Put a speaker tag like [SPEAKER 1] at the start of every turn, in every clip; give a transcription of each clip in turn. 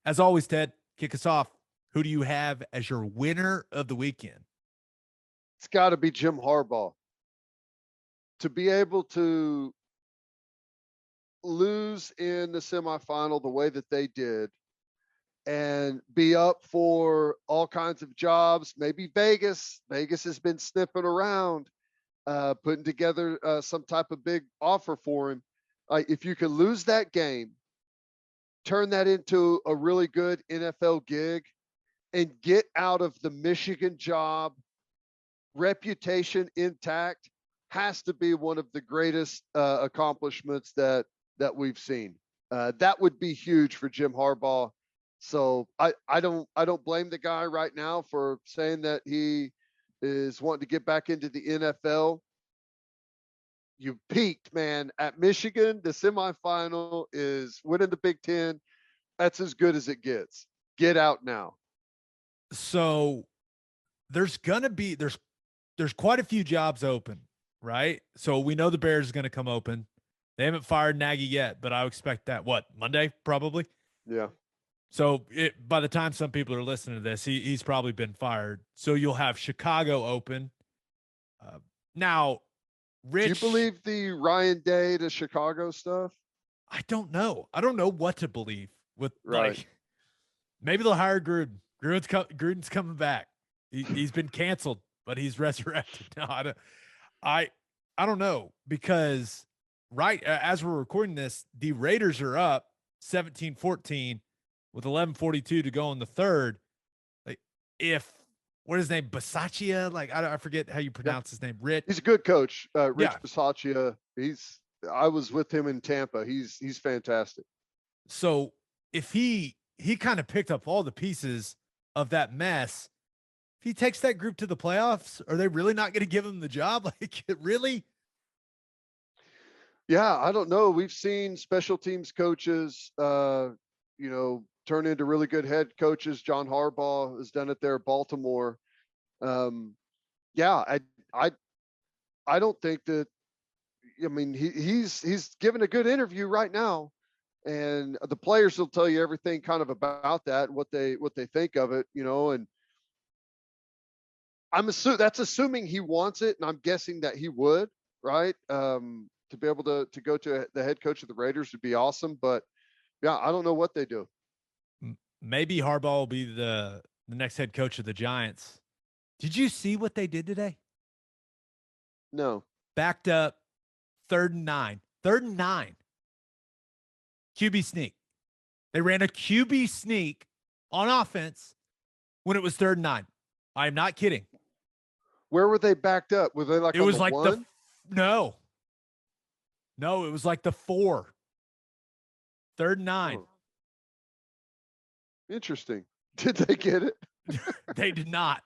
[SPEAKER 1] As always, Ted, kick us off. Who do you have as your winner of the weekend?
[SPEAKER 2] It's got to be Jim Harbaugh. To be able to lose in the semifinal the way that they did and be up for all kinds of jobs, maybe Vegas. Vegas has been sniffing around, putting together some type of big offer for him. If you can lose that game, turn that into a really good NFL gig, and get out of the Michigan job, reputation intact, has to be one of the greatest accomplishments that we've seen. That would be huge for Jim Harbaugh. So I don't blame the guy right now for saying that he is wanting to get back into the NFL. You peaked, man, at Michigan. The semifinal is winning the Big Ten. That's as good as it gets. Get out now.
[SPEAKER 1] So there's quite a few jobs open, right? So we know the Bears is going to come open. They haven't fired Nagy yet, but I would expect that Monday probably.
[SPEAKER 2] Yeah.
[SPEAKER 1] So by the time some people are listening to this, he's probably been fired. So you'll have Chicago open. Now, Rich,
[SPEAKER 2] do you believe the Ryan Day to Chicago stuff?
[SPEAKER 1] I don't know. I don't know what to believe with
[SPEAKER 2] right.
[SPEAKER 1] Maybe they'll hire Gruden. Gruden's coming back. He's been canceled, but he's resurrected. No, I don't know, because as we're recording this, the Raiders are up 17-14 with 11:42 to go in the third. What is his name? Bisaccia? I forget how you pronounce his name. Rich.
[SPEAKER 2] He's a good coach. Rich Bisaccia. I was with him in Tampa. He's fantastic.
[SPEAKER 1] So if he kind of picked up all the pieces of that mess, if he takes that group to the playoffs, are they really not going to give him the job? Really?
[SPEAKER 2] Yeah, I don't know. We've seen special teams coaches, turn into really good head coaches. John Harbaugh has done it there at Baltimore. I don't think that. I mean, he's given a good interview right now, and the players will tell you everything kind of about that, what they think of it, and that's assuming he wants it, and I'm guessing that he would, right? To be able to go to the head coach of the Raiders would be awesome, but yeah, I don't know what they do.
[SPEAKER 1] Maybe Harbaugh will be the next head coach of the Giants. Did you see what they did today?
[SPEAKER 2] No.
[SPEAKER 1] Backed up 3rd and 9. 3rd and 9. QB sneak. They ran a QB sneak on offense when it was 3rd and 9. I'm not kidding.
[SPEAKER 2] Where were they backed up? Were they
[SPEAKER 1] it was like
[SPEAKER 2] one?
[SPEAKER 1] No, it was like the 4. 3rd and 9.
[SPEAKER 2] Oh. Interesting. Did they get it?
[SPEAKER 1] They did not.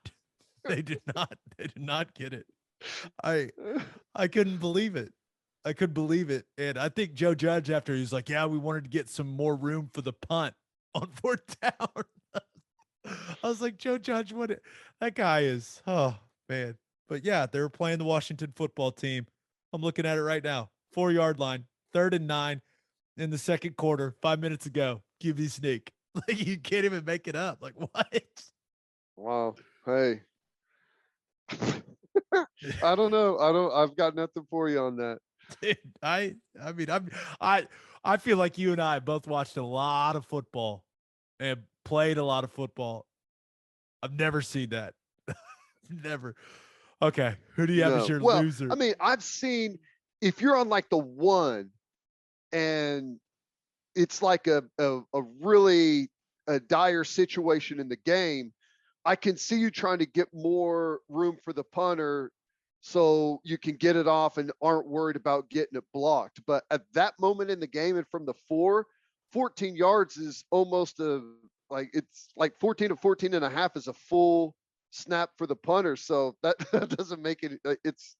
[SPEAKER 1] They did not get it. I couldn't believe it. I couldn't believe it. And I think Joe Judge, after, he was like, yeah, we wanted to get some more room for the punt on 4th down. I was like, Joe Judge, that guy is, oh man. But yeah, they were playing the Washington football team. I'm looking at it right now. 4-yard line, 3rd and 9 in the second quarter, 5 minutes ago. QB sneak. You can't even make it up. What?
[SPEAKER 2] Wow. Hey. I don't know. I've got nothing for you on that.
[SPEAKER 1] Dude, I feel like you and I both watched a lot of football and played a lot of football. I've never seen that. Never. Okay. Who do you have as your loser?
[SPEAKER 2] I mean, I've seen, if you're on the 1 and it's like a really dire situation in the game, I can see you trying to get more room for the punter so you can get it off and aren't worried about getting it blocked. But at that moment in the game, and from the 14 yards is almost it's like 14 to 14 and a half is a full snap for the punter. So that doesn't make it. It's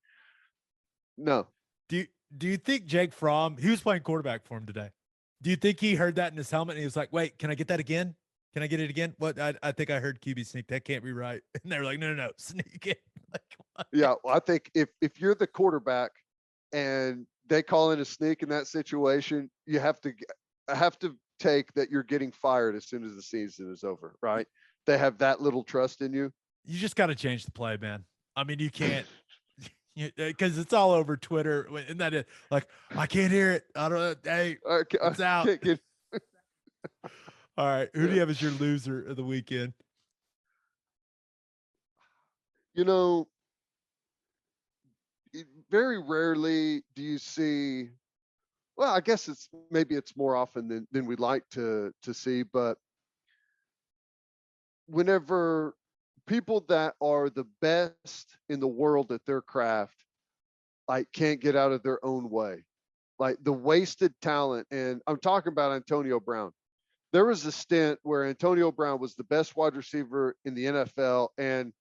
[SPEAKER 2] no.
[SPEAKER 1] Do you think Jake Fromm, he was playing quarterback for him today, do you think he heard that in his helmet and he was like, wait, can I get that again? Can I get it again? What? I think I heard QB sneak. That can't be right. And they were like, no, sneak it.
[SPEAKER 2] Yeah, well, I think if you're the quarterback and they call in a sneak in that situation, you have to take that you're getting fired as soon as the season is over, right? They have that little trust in you.
[SPEAKER 1] You just got to change the play, man. I mean, you can't, because it's all over Twitter. Isn't that it? Like, I can't hear it. I don't know. Hey, it's out. All right. Who do you have as your loser of the weekend?
[SPEAKER 2] You know, very rarely do you see, well, I guess maybe it's more often than we'd like to see, but whenever people that are the best in the world at their craft, like, can't get out of their own way, like the wasted talent. And I'm talking about Antonio Brown. There was a stint where Antonio Brown was the best wide receiver in the NFL, and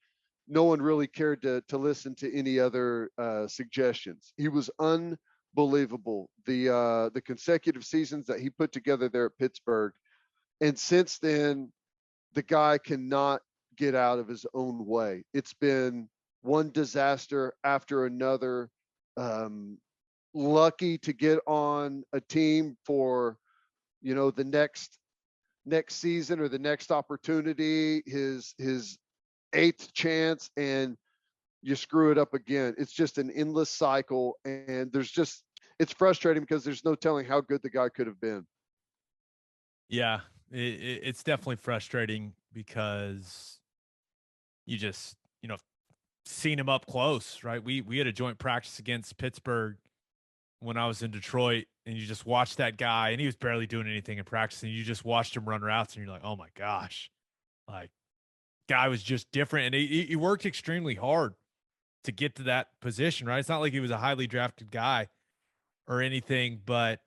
[SPEAKER 2] no one really cared to listen to any other suggestions. He was unbelievable. The consecutive seasons that he put together there at Pittsburgh, and since then, the guy cannot get out of his own way. It's been one disaster after another. Lucky to get on a team for, the next season or the next opportunity, his eighth chance, and you screw it up again. It's just an endless cycle, and it's frustrating because there's no telling how good the guy could have been.
[SPEAKER 1] Yeah, it's definitely frustrating because you just, seen him up close, right? We had a joint practice against Pittsburgh when I was in Detroit, and you just watched that guy, and he was barely doing anything in practice, and you just watched him run routes, and you're like, oh my gosh, like, guy was just different, and he worked extremely hard to get to that position, right? It's not like he was a highly drafted guy or anything, but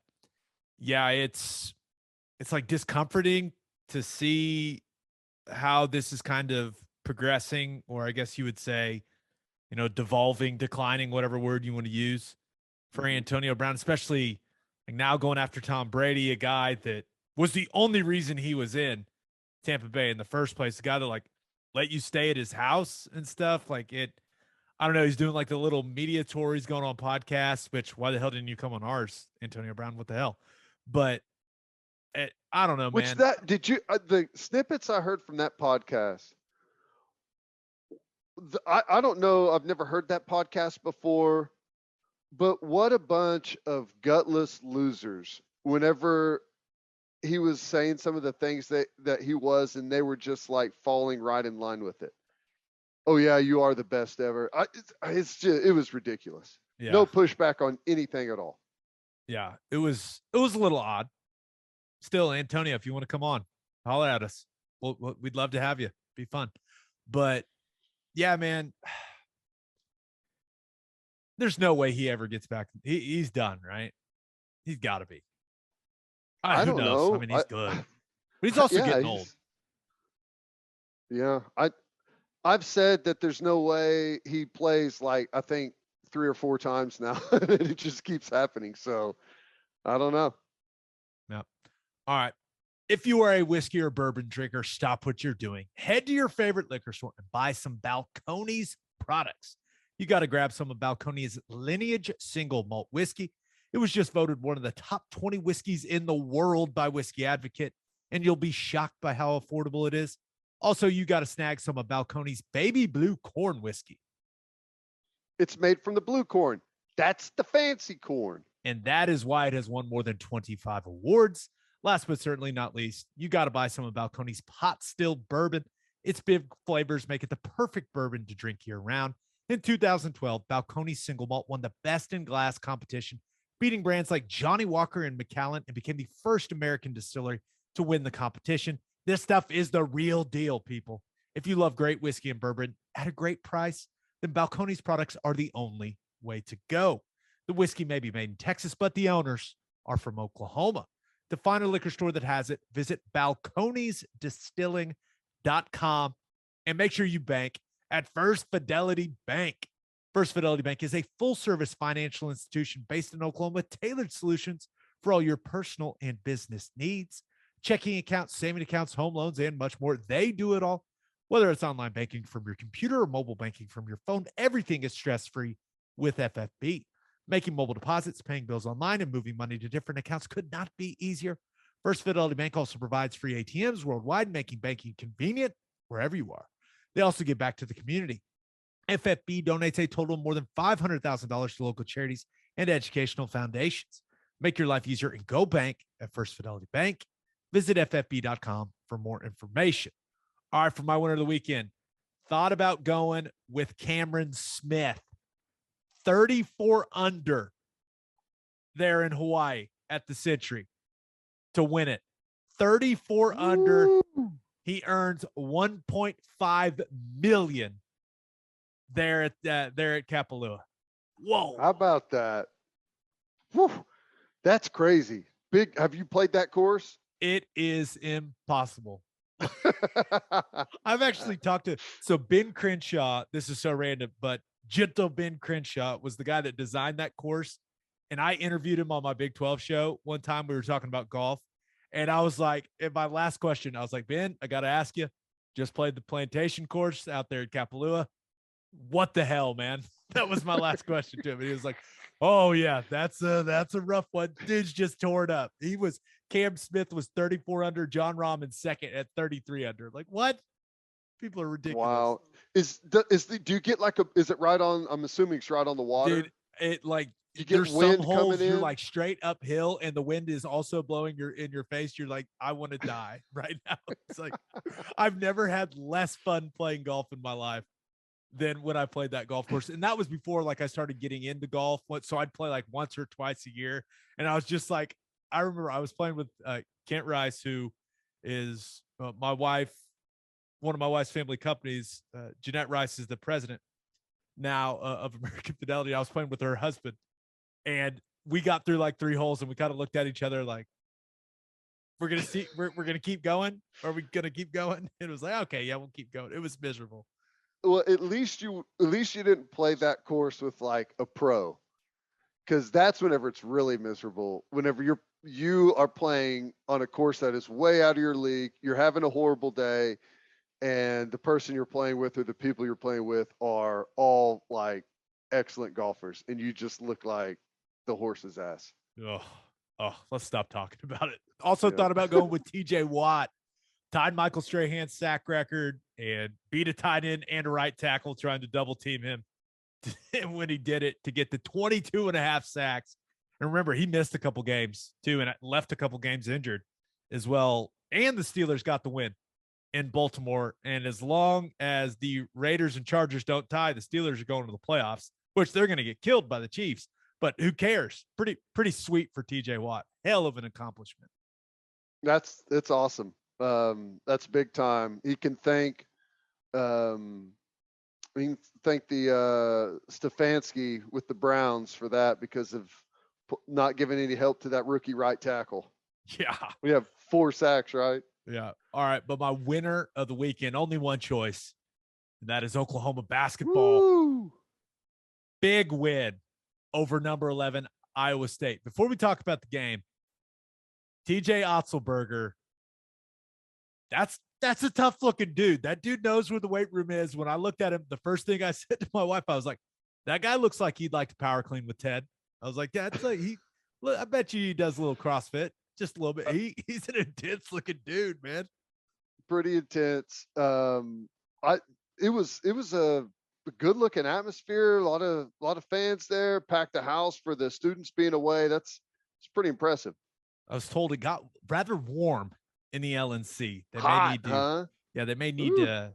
[SPEAKER 1] yeah, it's like discomforting to see how this is kind of progressing, or I guess you would say, devolving, declining, whatever word you want to use for Antonio Brown, especially like now going after Tom Brady, a guy that was the only reason he was in Tampa Bay in the first place, the guy that like let you stay at his house and stuff. Like I don't know. He's doing like the little media tour. He's going on podcasts, which why the hell didn't you come on ours, Antonio Brown? What the hell? But I don't know, man.
[SPEAKER 2] Did you, the snippets I heard from that podcast, I don't know. I've never heard that podcast before, but what a bunch of gutless losers. Whenever he was saying some of the things that he was, and they were just like falling right in line with it. Oh yeah, you are the best ever. It was ridiculous. Yeah. No pushback on anything at all.
[SPEAKER 1] Yeah, it was a little odd. Still, Antonio, if you want to come on, holler at us. We'd love to have you. Be fun. But yeah, man, there's no way he ever gets back. He's done, right? He's got to be.
[SPEAKER 2] I don't know.
[SPEAKER 1] I mean, he's good, but he's also getting old.
[SPEAKER 2] Yeah, I've said that there's no way he plays, like, I think 3 or 4 times now. It just keeps happening. So I don't know.
[SPEAKER 1] Yep. All right. If you are a whiskey or bourbon drinker, stop what you're doing. Head to your favorite liquor store and buy some Balcones products. You got to grab some of Balcones Lineage Single Malt Whiskey. It was just voted one of the top 20 whiskeys in the world by Whiskey Advocate, and you'll be shocked by how affordable it is. Also, you got to snag some of Balcones Baby Blue Corn Whiskey.
[SPEAKER 2] It's made from the blue corn. That's the fancy corn.
[SPEAKER 1] And that is why it has won more than 25 awards. Last but certainly not least, you got to buy some of Balcones Pot Still Bourbon. Its big flavors make it the perfect bourbon to drink year-round. In 2012, Balcones Single Malt won the Best in Glass competition, beating brands like Johnny Walker and Macallan, and became the first American distillery to win the competition. This stuff is the real deal, people. If you love great whiskey and bourbon at a great price, then Balcones products are the only way to go. The whiskey may be made in Texas, but the owners are from Oklahoma. To find a liquor store that has it, visit balconesdistilling.com and make sure you bank at First Fidelity Bank. First Fidelity Bank is a full-service financial institution based in Oklahoma with tailored solutions for all your personal and business needs. Checking accounts, saving accounts, home loans, and much more. They do it all. Whether it's online banking from your computer or mobile banking from your phone, everything is stress-free with FFB. Making mobile deposits, paying bills online, and moving money to different accounts could not be easier. First Fidelity Bank also provides free ATMs worldwide, making banking convenient wherever you are. They also give back to the community. FFB donates a total of more than $500,000 to local charities and educational foundations. Make your life easier and go bank at First Fidelity Bank. Visit ffb.com for more information. All right, for my winner of the weekend, thought about going with Cameron Smith. 34 under there in Hawaii at the Sentry to win it. 34 under. He earns $1.5 million there at Kapalua. Whoa.
[SPEAKER 2] How about that? Whew. That's crazy. Big. Have you played that course?
[SPEAKER 1] It is impossible. I've actually talked to, so Ben Crenshaw, this is so random, but Gentle Ben Crenshaw was the guy that designed that course. And I interviewed him on my Big 12 show. One time we were talking about golf. And I was like, in my last question, I was like, Ben, I got to ask you, just played the plantation course out there at Kapalua. What the hell, man? That was my last question to him. And he was like, oh yeah, that's a rough one. Dude's just tore it up. Cam Smith was 34 under, John Rahman second at 33 under. Like, what? People are ridiculous.
[SPEAKER 2] Wow. Do you get is it right on, I'm assuming it's right on the water?
[SPEAKER 1] Dude, it like,
[SPEAKER 2] you get
[SPEAKER 1] there's
[SPEAKER 2] wind
[SPEAKER 1] some holes
[SPEAKER 2] coming
[SPEAKER 1] you're
[SPEAKER 2] in?
[SPEAKER 1] like straight uphill and the wind is also blowing in your face. You're like, I want to die right now. It's like, I've never had less fun playing golf in my life than when I played that golf course. And that was before like I started getting into golf. So I'd play like once or twice a year. And I was just like, I remember I was playing with Kent Rice, who is my wife, one of my wife's family companies. Jeanette Rice is the president now of American Fidelity. I was playing with her husband, and we got through like 3 holes, and we kind of looked at each other like, we're gonna see, we're gonna keep going. Are we gonna keep going? And it was like, okay, yeah, we'll keep going. It was miserable.
[SPEAKER 2] Well, at least you didn't play that course with like a pro, because that's whenever it's really miserable. Whenever you are playing on a course that is way out of your league, you're having a horrible day, and the person you're playing with or the people you're playing with are all like excellent golfers, and you just look like the horse's ass.
[SPEAKER 1] Oh, let's stop talking about it. Also thought about going with TJ Watt, tied Michael Strahan's sack record, and beat a tight end and a right tackle trying to double team him. And when he did it, to get the 22.5 sacks. And remember, he missed a couple games too, and left a couple games injured as well. And the Steelers got the win in Baltimore. And as long as the Raiders and Chargers don't tie, the Steelers are going to the playoffs, which they're going to get killed by the Chiefs. But who cares? Pretty sweet for TJ Watt. Hell of an accomplishment.
[SPEAKER 2] It's awesome. That's big time. He can thank the Stefanski with the Browns for that, because of not giving any help to that rookie right tackle.
[SPEAKER 1] Yeah.
[SPEAKER 2] We have 4 sacks, right?
[SPEAKER 1] Yeah. All right. But my winner of the weekend, only one choice, and that is Oklahoma basketball.
[SPEAKER 2] Woo!
[SPEAKER 1] Big win over number 11, Iowa State. Before we talk about the game, TJ Otzelberger, that's a tough looking dude. That dude knows where the weight room is. When I looked at him, the first thing I said to my wife, I was like, that guy looks like he'd like to power clean with Ted. I was like, yeah, it's like I bet you he does a little CrossFit, just a little bit. He's an intense looking dude, man.
[SPEAKER 2] Pretty intense. It was a good looking atmosphere. A lot of fans there. Packed the house for the students being away. It's pretty impressive.
[SPEAKER 1] I was told it got rather warm in the LNC. They may need to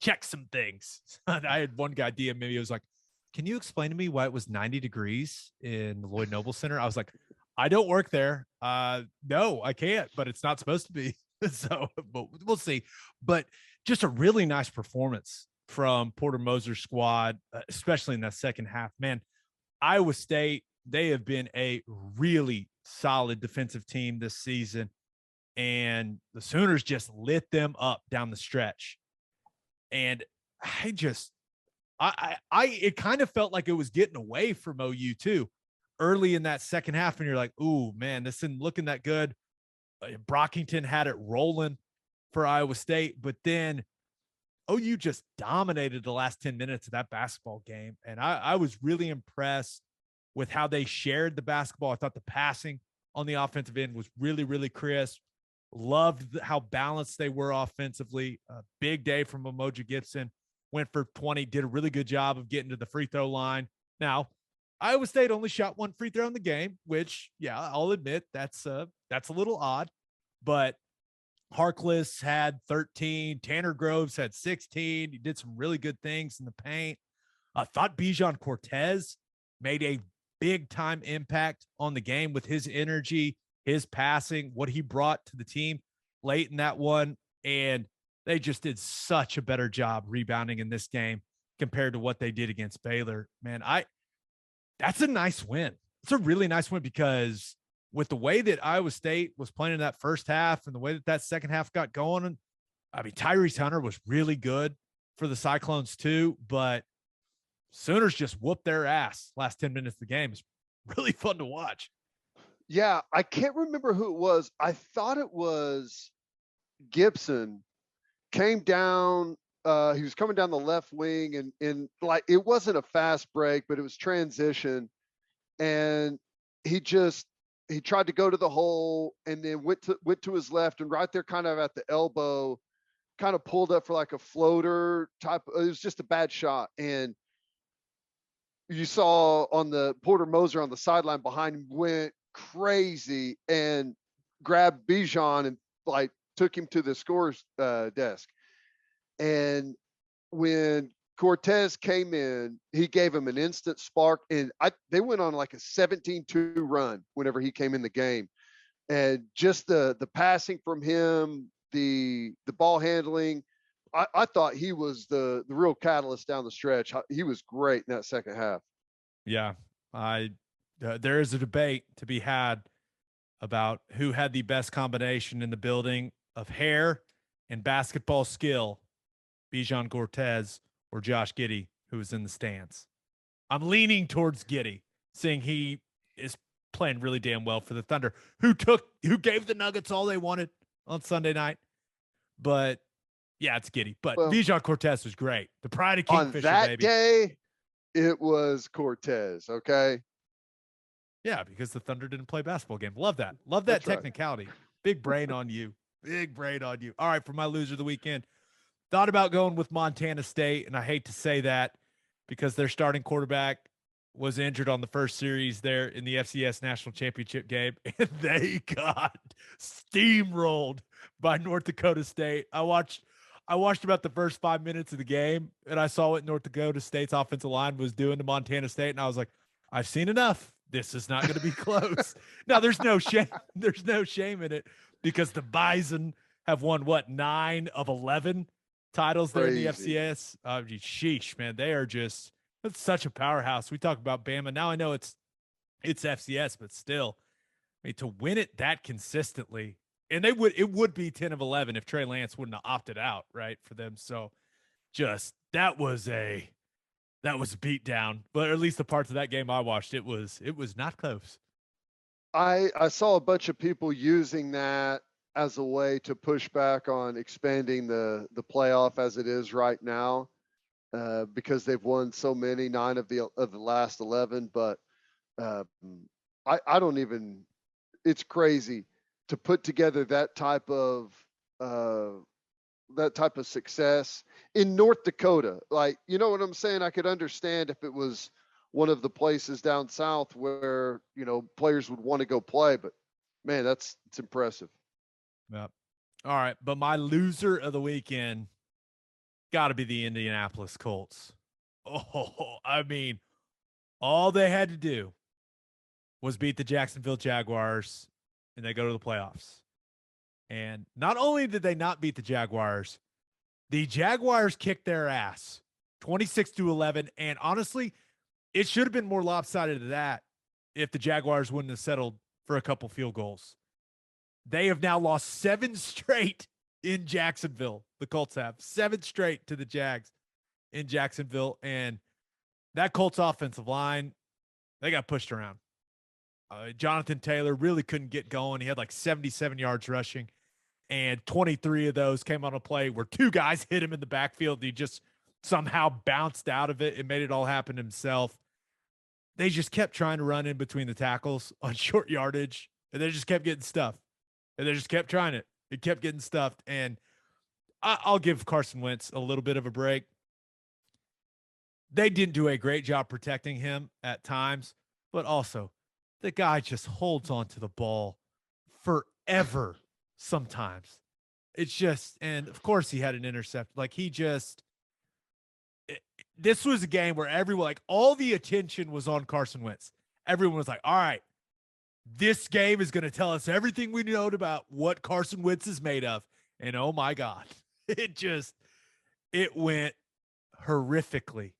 [SPEAKER 1] check some things. I had one guy DM me. He was like, can you explain to me why it was 90 degrees in the Lloyd Noble Center? I was like, I don't work there. No, I can't, but it's not supposed to be. So, but we'll see. But just a really nice performance from Porter Moser's squad, especially in that second half. Man, Iowa State, they have been a really solid defensive team this season, and the Sooners just lit them up down the stretch. And it kind of felt like it was getting away from OU too early in that second half. And you're like, ooh, man, this isn't looking that good. Brockington had it rolling for Iowa State, but then OU just dominated the last 10 minutes of that basketball game. And I was really impressed with how they shared the basketball. I thought the passing on the offensive end was really, really crisp. Loved how balanced they were offensively. A big day from Moser Gibson. Went for 20, did a really good job of getting to the free throw line. Now, Iowa State only shot one free throw in the game, which, yeah, I'll admit that's a little odd. But Harkless had 13. Tanner Groves had 16. He did some really good things in the paint. I thought Bijan Cortez made a big-time impact on the game with his energy, his passing, what he brought to the team late in that one. And they just did such a better job rebounding in this game compared to what they did against Baylor. Man, that's a nice win. It's a really nice win because with the way that Iowa State was playing in that first half and the way that second half got going, I mean, Tyrese Hunter was really good for the Cyclones too, but Sooners just whooped their ass last 10 minutes of the game. It's really fun to watch.
[SPEAKER 2] Yeah, I can't remember who it was. I thought it was Gibson. Came down, he was coming down the left wing, and like it wasn't a fast break, but it was transition. And he tried to go to the hole and then went to his left, and right there kind of at the elbow, kind of pulled up for like a floater type. It was just a bad shot. And you saw on the Porter Moser on the sideline behind him went crazy and grabbed Bijan and like took him to the scorer's desk. And when Cortez came in, he gave him an instant spark, and they went on like a 17-2 run whenever he came in the game. And just the passing from him, the ball handling, I thought he was the real catalyst down the stretch. He was great in that second half.
[SPEAKER 1] Yeah, there is a debate to be had about who had the best combination in the building of hair and basketball skill, Bijan Cortez or Josh Giddey, who was in the stands. I'm leaning towards Giddey, seeing he is playing really damn well for the Thunder, who gave the Nuggets all they wanted on Sunday night. But yeah, it's Giddey. But Bijan Cortez was great. The pride of Kingfisher,
[SPEAKER 2] on that
[SPEAKER 1] baby.
[SPEAKER 2] Day, it was Cortez, okay?
[SPEAKER 1] Yeah, because the Thunder didn't play a basketball game. Love that. Love that
[SPEAKER 2] That's
[SPEAKER 1] technicality. Right. Big brain on you. Big brain on you. All right, for my loser of the weekend, thought about going with Montana State, and I hate to say that because their starting quarterback was injured on the first series there in the FCS National Championship game, and they got steamrolled by North Dakota State. I watched about the first 5 minutes of the game, and I saw what North Dakota State's offensive line was doing to Montana State, and I was like, I've seen enough. This is not going to be close. Now, there's no shame. There's no shame in it because the Bison have won, 9 of 11 titles there in the FCS. Sheesh, man. They are just – that's such a powerhouse. We talk about Bama. Now I know it's FCS, but still, I mean, to win it that consistently – and it would be 10 of 11 if Trey Lance wouldn't have opted out, right, for them. So just that was a beat down, but at least the parts of that game I watched, it was not close.
[SPEAKER 2] I saw a bunch of people using that as a way to push back on expanding the playoff as it is right now, because they've won so many, 9 of the last 11. But I don't even. It's crazy to put together that type of success in North Dakota. Like, you know what I'm saying? I could understand if it was one of the places down south where, players would want to go play, but man, it's impressive.
[SPEAKER 1] Yep. All right. But my loser of the weekend got to be the Indianapolis Colts. Oh, I mean, all they had to do was beat the Jacksonville Jaguars and they go to the playoffs. And not only did they not beat the Jaguars kicked their ass 26-11. And honestly, it should have been more lopsided than that if the Jaguars wouldn't have settled for a couple field goals. They have now lost 7 straight in Jacksonville. The Colts have 7 straight to the Jags in Jacksonville. And that Colts offensive line, they got pushed around. Jonathan Taylor really couldn't get going. He had like 77 yards rushing, and 23 of those came on a play where 2 guys hit him in the backfield. He just somehow bounced out of it and made it all happen himself. They just kept trying to run in between the tackles on short yardage. and they just kept getting stuffed, and they just kept trying it. It kept getting stuffed, and I'll give Carson Wentz a little bit of a break. They didn't do a great job protecting him at times, but also the guy just holds on to the ball forever sometimes. It's just, and of course he had an intercept. Like this was a game where everyone, like all the attention was on Carson Wentz. Everyone was like, all right, this game is going to tell us everything we know about what Carson Wentz is made of. And oh my God, it went horrifically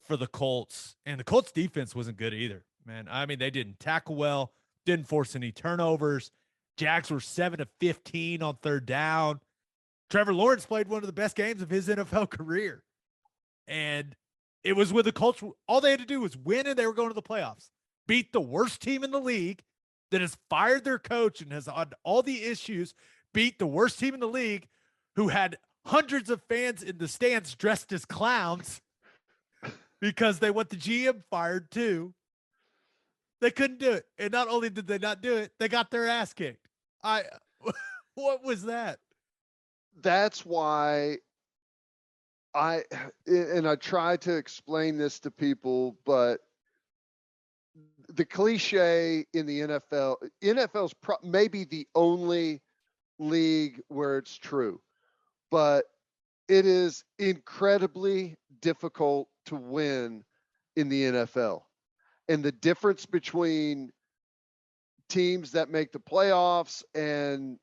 [SPEAKER 1] for the Colts. And the Colts defense wasn't good either, man. I mean, they didn't tackle well, didn't force any turnovers. Jags were 7 of 15 on third down. Trevor Lawrence played one of the best games of his NFL career. And it was with the Colts. All they had to do was win, and they were going to the playoffs. Beat the worst team in the league that has fired their coach and has had all the issues. Beat the worst team in the league who had hundreds of fans in the stands dressed as clowns because they want the GM fired too. They couldn't do it. And not only did they not do it, they got their ass kicked. What was that?
[SPEAKER 2] That's why I try to explain this to people, but the cliche in the NFL's maybe the only league where it's true, but it is incredibly difficult to win in the NFL. And the difference between teams that make the playoffs and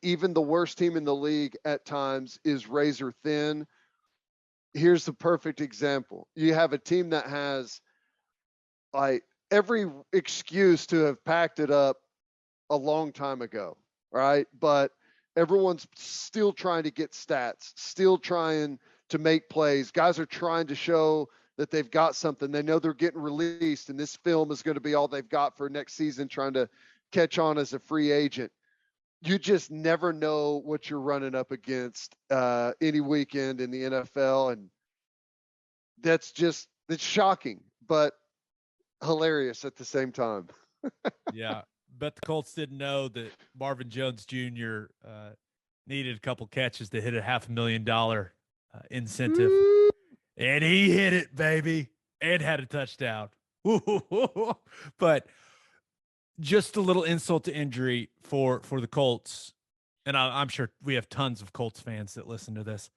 [SPEAKER 2] even the worst team in the league at times is razor thin. Here's the perfect example. You have a team that has like every excuse to have packed it up a long time ago, right? But everyone's still trying to get stats, still trying to make plays. Guys are trying to show that they've got something. They know they're getting released, and this film is going to be all they've got for next season, trying to catch on as a free agent. You just never know what you're running up against any weekend in the NFL. And it's shocking, but hilarious at the same time.
[SPEAKER 1] Yeah. Bet the Colts didn't know that Marvin Jones Jr. Needed a couple catches to hit a $500,000 incentive.
[SPEAKER 2] Woo!
[SPEAKER 1] And he hit it, baby, and had a touchdown. But just a little insult to injury for the Colts. And I'm sure we have tons of Colts fans that listen to this.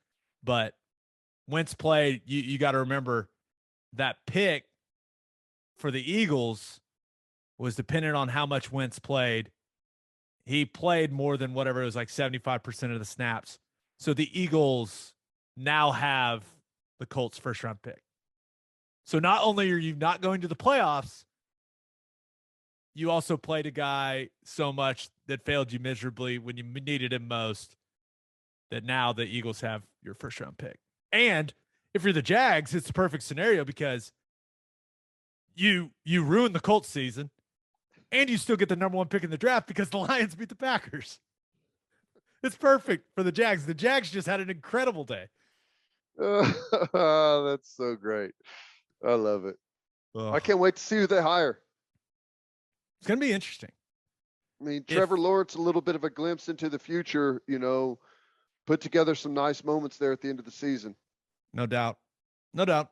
[SPEAKER 1] But Wentz played, you got to remember that pick for the Eagles was dependent on how much Wentz played. He played more than whatever, it was like 75% of the snaps. So the Eagles now have the Colts first round pick. So not only are you not going to the playoffs, you also played a guy so much that failed you miserably when you needed him most, that now the Eagles have your first round pick. And if you're the Jags, it's the perfect scenario because you ruin the Colts season and you still get the number 1 pick in the draft because the Lions beat the Packers. It's perfect for the Jags. The Jags just had an incredible day.
[SPEAKER 2] Oh, that's so great. I love it.
[SPEAKER 1] Ugh.
[SPEAKER 2] I can't wait to see who they hire.
[SPEAKER 1] It's going to be interesting.
[SPEAKER 2] I mean, Trevor Lawrence, a little bit of a glimpse into the future, put together some nice moments there at the end of the season.
[SPEAKER 1] No doubt. No doubt.